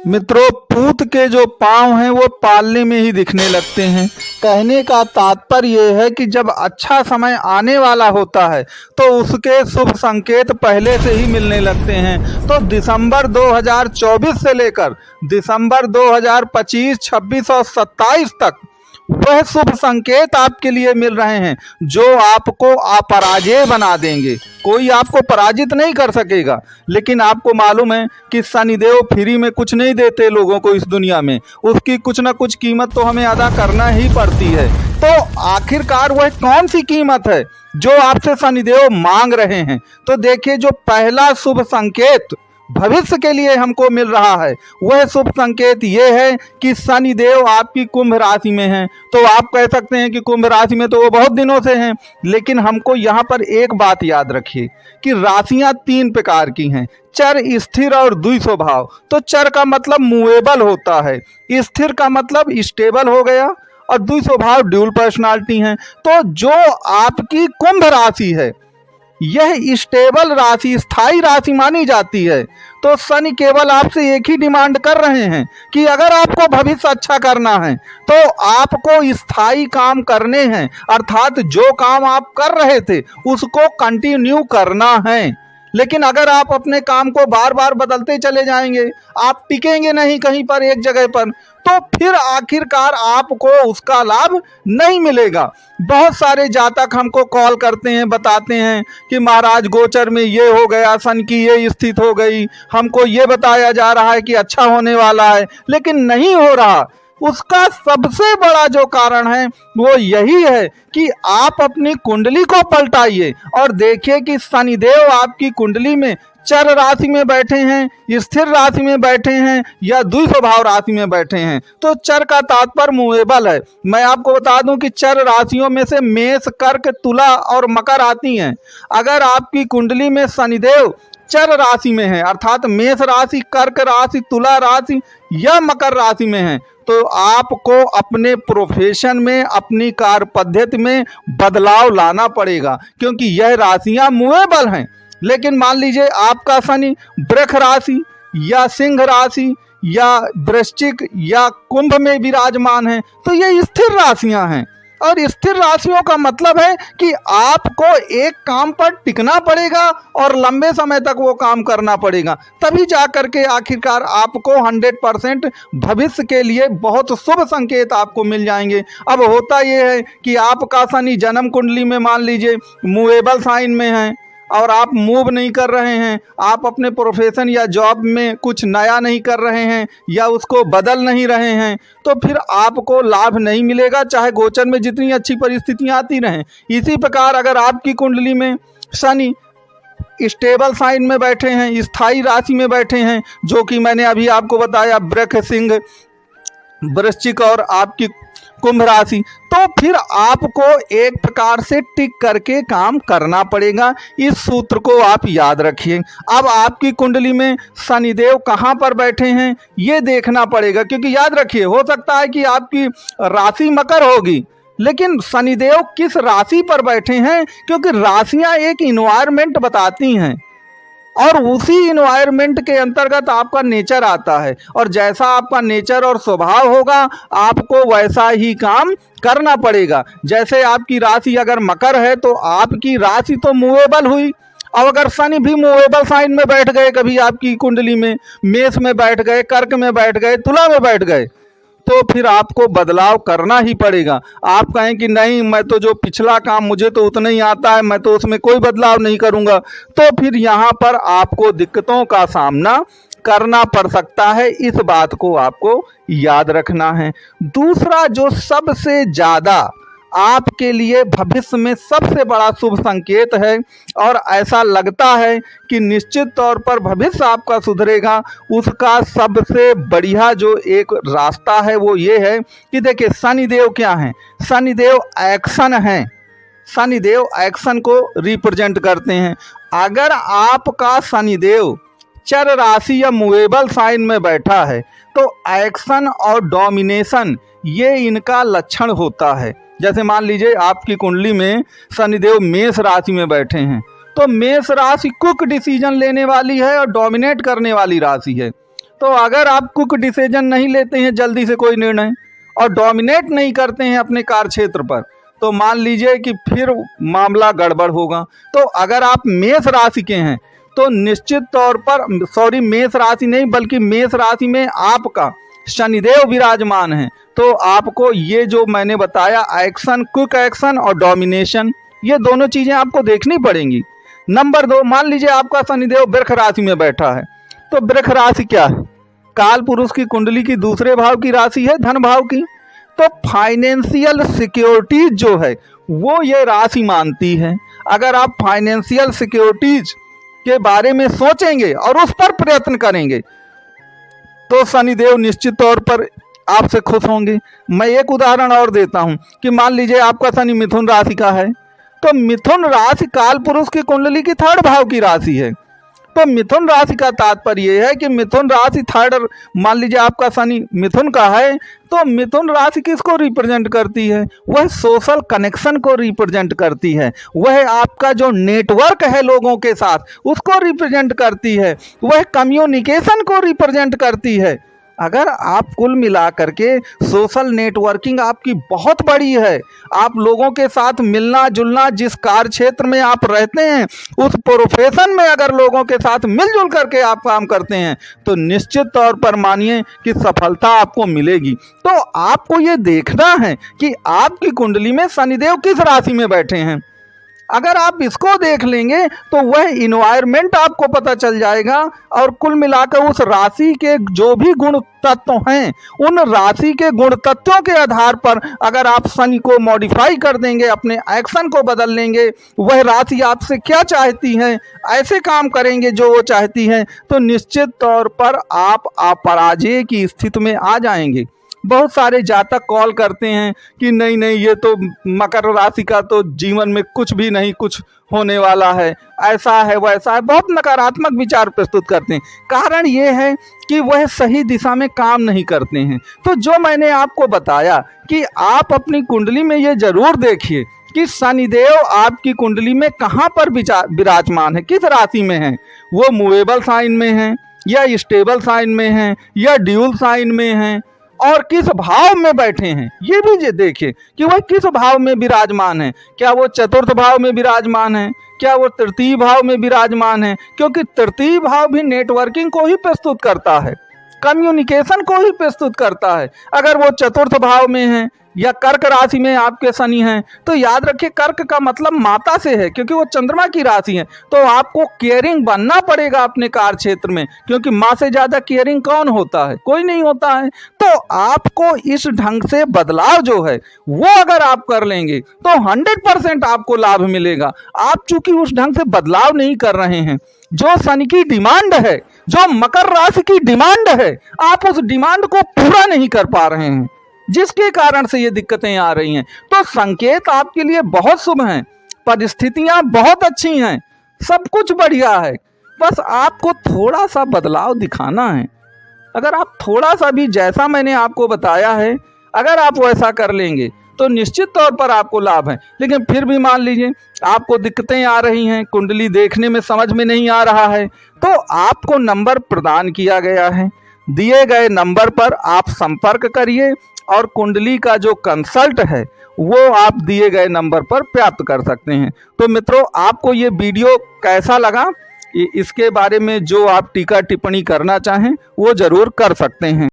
मित्रों, पूत के जो पांव हैं वो पालने में ही दिखने लगते हैं। कहने का तात्पर्य ये है कि जब अच्छा समय आने वाला होता है तो उसके शुभ संकेत पहले से ही मिलने लगते हैं। तो दिसंबर 2024 से लेकर दिसंबर 2025, 26 और 27 तक वह शुभ संकेत आपके लिए मिल रहे हैं जो आपको अपराजेय बना देंगे। कोई आपको पराजित नहीं कर सकेगा। लेकिन आपको मालूम है कि शनिदेव फ्री में कुछ नहीं देते लोगों को इस दुनिया में, उसकी कुछ ना कुछ कीमत तो हमें अदा करना ही पड़ती है। तो आखिरकार वह कौन सी कीमत है जो आपसे शनिदेव मांग रहे हैं? तो देखिए, जो पहला शुभ संकेत भविष्य के लिए हमको मिल रहा है वह शुभ संकेत ये है कि शनिदेव आपकी कुंभ राशि में हैं। तो आप कह सकते हैं कि कुंभ राशि में तो वो बहुत दिनों से हैं, लेकिन हमको यहाँ पर एक बात याद रखिए कि राशियां तीन प्रकार की हैं, चर, स्थिर और द्विस्वभाव। तो चर का मतलब मूवेबल होता है, स्थिर का मतलब स्टेबल हो गया और द्विस्वभाव ड्यूल पर्सनालिटी हैं। तो जो आपकी कुंभ राशि है यह स्टेबल राशि, स्थायी राशि मानी जाती है। तो शनि केवल आपसे एक ही डिमांड कर रहे हैं कि अगर आपको भविष्य अच्छा करना है तो आपको स्थायी काम करने हैं, अर्थात जो काम आप कर रहे थे उसको कंटिन्यू करना है। लेकिन अगर आप अपने काम को बार बार बदलते चले जाएंगे, आप टिकेंगे नहीं कहीं पर एक जगह पर, तो फिर आखिरकार आपको उसका लाभ नहीं मिलेगा। बहुत सारे जातक हमको कॉल करते हैं, बताते हैं कि महाराज गोचर में ये हो गया, सन की ये स्थिति हो गई, हमको ये बताया जा रहा है कि अच्छा होने वाला है, लेकिन नहीं हो रहा। उसका सबसे बड़ा जो कारण है वो यही है कि आप अपनी कुंडली को पलटाइए और देखिए कि शनिदेव आपकी कुंडली में चर राशि में बैठे हैं, स्थिर राशि में बैठे हैं या द्विस्वभाव राशि में बैठे हैं। तो चर का तात्पर्य मूवेबल है। मैं आपको बता दूं कि चर राशियों में से मेष, कर्क, तुला और मकर आती हैं। अगर आपकी कुंडली में शनिदेव चर राशि में है, अर्थात मेष राशि, कर्क राशि, तुला राशि या मकर राशि में है, तो आपको अपने प्रोफेशन में, अपनी कार्य पद्धति में बदलाव लाना पड़ेगा, क्योंकि यह राशियां मूवेबल हैं। लेकिन मान लीजिए आपका शनि वृष राशि या सिंह राशि या वृश्चिक या कुंभ में विराजमान है, तो ये स्थिर राशियां हैं। और स्थिर राशियों का मतलब है कि आपको एक काम पर टिकना पड़ेगा और लंबे समय तक वो काम करना पड़ेगा, तभी जा करके आखिरकार आपको 100% भविष्य के लिए बहुत शुभ संकेत आपको मिल जाएंगे। अब होता ये है कि आपका शनि जन्म कुंडली में मान लीजिए मूवेबल साइन में है और आप मूव नहीं कर रहे हैं, आप अपने प्रोफेशन या जॉब में कुछ नया नहीं कर रहे हैं या उसको बदल नहीं रहे हैं, तो फिर आपको लाभ नहीं मिलेगा, चाहे गोचर में जितनी अच्छी परिस्थितियां आती रहें। इसी प्रकार अगर आपकी कुंडली में शनि स्टेबल साइन में बैठे हैं, स्थायी राशि में बैठे हैं, जो कि मैंने अभी आपको बताया वृष, सिंह, वृश्चिक और आपकी कुंभ राशि, तो फिर आपको एक प्रकार से टिक करके काम करना पड़ेगा। इस सूत्र को आप याद रखिए। अब आपकी कुंडली में शनिदेव कहाँ पर बैठे हैं ये देखना पड़ेगा, क्योंकि याद रखिए हो सकता है कि आपकी राशि मकर होगी, लेकिन शनिदेव किस राशि पर बैठे हैं, क्योंकि राशियां एक इन्वायरमेंट बताती हैं और उसी इन्वायरमेंट के अंतर्गत आपका नेचर आता है, और जैसा आपका नेचर और स्वभाव होगा आपको वैसा ही काम करना पड़ेगा। जैसे आपकी राशि अगर मकर है तो आपकी राशि तो मूवेबल हुई, और अगर शनि भी मूवेबल साइन में बैठ गए, कभी आपकी कुंडली में मेष में बैठ गए, कर्क में बैठ गए, तुला में बैठ गए, तो फिर आपको बदलाव करना ही पड़ेगा। आप कहें कि नहीं, मैं तो जो पिछला काम मुझे तो उतना ही आता है, मैं तो उसमें कोई बदलाव नहीं करूंगा, तो फिर यहाँ पर आपको दिक्कतों का सामना करना पड़ सकता है। इस बात को आपको याद रखना है। दूसरा जो सबसे ज़्यादा आपके लिए भविष्य में सबसे बड़ा शुभ संकेत है और ऐसा लगता है कि निश्चित तौर पर भविष्य आपका सुधरेगा, उसका सबसे बढ़िया जो एक रास्ता है वो ये है कि देखिए शनिदेव क्या हैं, शनिदेव एक्शन हैं, शनिदेव एक्शन को रिप्रेजेंट करते हैं। अगर आपका शनिदेव चर राशि या मूवेबल साइन में बैठा है तो एक्शन और डोमिनेशन ये इनका लक्षण होता है। जैसे मान लीजिए आपकी कुंडली में शनिदेव मेष राशि में बैठे हैं, तो मेष राशि क्विक डिसीजन लेने वाली है और डोमिनेट करने वाली राशि है। तो अगर आप क्विक डिसीजन नहीं लेते हैं जल्दी से कोई निर्णय और डोमिनेट नहीं करते हैं अपने कार्य क्षेत्र पर, तो मान लीजिए कि फिर मामला गड़बड़ होगा। तो अगर आप मेष राशि के हैं तो निश्चित तौर पर मेष राशि नहीं बल्कि मेष राशि में आपका शनिदेव विराजमान है, तो आपको ये जो मैंने बताया एक्शन, क्विक एक्शन और डोमिनेशन, ये दोनों चीजें आपको देखनी पड़ेंगी। नंबर 2, मान लीजिए आपका शनिदेव वृष राशि में बैठा है, तो वृष राशि क्या है? काल पुरुष की कुंडली की दूसरे भाव की राशि है, धन भाव की। तो फाइनेंशियल सिक्योरिटीज जो है वो ये राशि मानती है। अगर आप फाइनेंशियल सिक्योरिटीज के बारे में सोचेंगे और उस पर प्रयत्न करेंगे तो शनिदेव निश्चित तौर पर आपसे खुश होंगे। मैं एक उदाहरण और देता हूं कि मान लीजिए आपका शनि मिथुन राशि का है, तो मिथुन राशि काल पुरुष की कुंडली की थर्ड भाव की राशि है। तो मिथुन राशि का तात्पर्य यह है कि मिथुन राशि थर्ड, मान लीजिए आपका शनि मिथुन का है, तो मिथुन राशि किसको रिप्रेजेंट करती है? वह सोशल कनेक्शन को रिप्रेजेंट करती है, वह आपका जो नेटवर्क है लोगों के साथ उसको रिप्रेजेंट करती है, वह कम्युनिकेशन को रिप्रेजेंट करती है। अगर आप कुल मिलाकर के सोशल नेटवर्किंग आपकी बहुत बड़ी है, आप लोगों के साथ मिलना जुलना, जिस कार्य क्षेत्र में आप रहते हैं उस प्रोफेशन में अगर लोगों के साथ मिलजुल करके आप काम करते हैं तो निश्चित तौर पर मानिए कि सफलता आपको मिलेगी। तो आपको ये देखना है कि आपकी कुंडली में शनिदेव किस राशि में बैठे हैं। अगर आप इसको देख लेंगे तो वह इन्वायरमेंट आपको पता चल जाएगा और कुल मिलाकर उस राशि के जो भी गुण तत्व हैं उन राशि के गुण तत्वों के आधार पर अगर आप शनि को मॉडिफाई कर देंगे, अपने एक्शन को बदल लेंगे, वह राशि आपसे क्या चाहती है ऐसे काम करेंगे जो वो चाहती है, तो निश्चित तौर पर आप अपराजय की स्थिति में आ जाएंगे। बहुत सारे जातक कॉल करते हैं कि नहीं नहीं ये तो मकर राशि का तो जीवन में कुछ भी नहीं कुछ होने वाला है, ऐसा है वैसा है, बहुत नकारात्मक विचार प्रस्तुत करते हैं। कारण ये है कि वह सही दिशा में काम नहीं करते हैं। तो जो मैंने आपको बताया कि आप अपनी कुंडली में ये जरूर देखिए कि शनिदेव आपकी कुंडली में कहाँ पर विराजमान है, किस राशि में है, वो मूवेबल साइन में है या स्टेबल साइन में है या ड्यूल साइन में है और किस भाव में बैठे हैं, ये भी देखिए कि वह किस भाव में विराजमान है। क्या वो चतुर्थ भाव में विराजमान है, क्या वो तृतीय भाव में विराजमान है, क्योंकि तृतीय भाव भी नेटवर्किंग को ही प्रस्तुत करता है, कम्युनिकेशन को ही प्रस्तुत करता है। अगर वो चतुर्थ भाव में है या कर्क राशि में आपके शनि हैं तो याद रखिए कर्क का मतलब माता से है, क्योंकि वो चंद्रमा की राशि है। तो आपको केयरिंग बनना पड़ेगा अपने कार्य क्षेत्र में, क्योंकि माँ से ज्यादा केयरिंग कौन होता है, कोई नहीं होता है। तो आपको इस ढंग से बदलाव जो है वो अगर आप कर लेंगे तो 100% आपको लाभ मिलेगा। आप चूंकि उस ढंग से बदलाव नहीं कर रहे हैं, जो शनि की डिमांड है, जो मकर राशि की डिमांड है, आप उस डिमांड को पूरा नहीं कर पा रहे हैं, जिसके कारण से ये दिक्कतें आ रही हैं। तो संकेत आपके लिए बहुत शुभ हैं, परिस्थितियां बहुत अच्छी हैं, सब कुछ बढ़िया है, बस आपको थोड़ा सा बदलाव दिखाना है। अगर आप थोड़ा सा भी जैसा मैंने आपको बताया है अगर आप वैसा कर लेंगे तो निश्चित तौर पर आपको लाभ है। लेकिन फिर भी मान लीजिए आपको दिक्कतें आ रही हैं, कुंडली देखने में समझ में नहीं आ रहा है, तो आपको नंबर प्रदान किया गया है, दिए गए नंबर पर आप संपर्क करिए और कुंडली का जो कंसल्ट है वो आप दिए गए नंबर पर प्राप्त कर सकते हैं। तो मित्रों, आपको ये वीडियो कैसा लगा, इसके बारे में जो आप टीका टिप्पणी करना चाहें वो जरूर कर सकते हैं।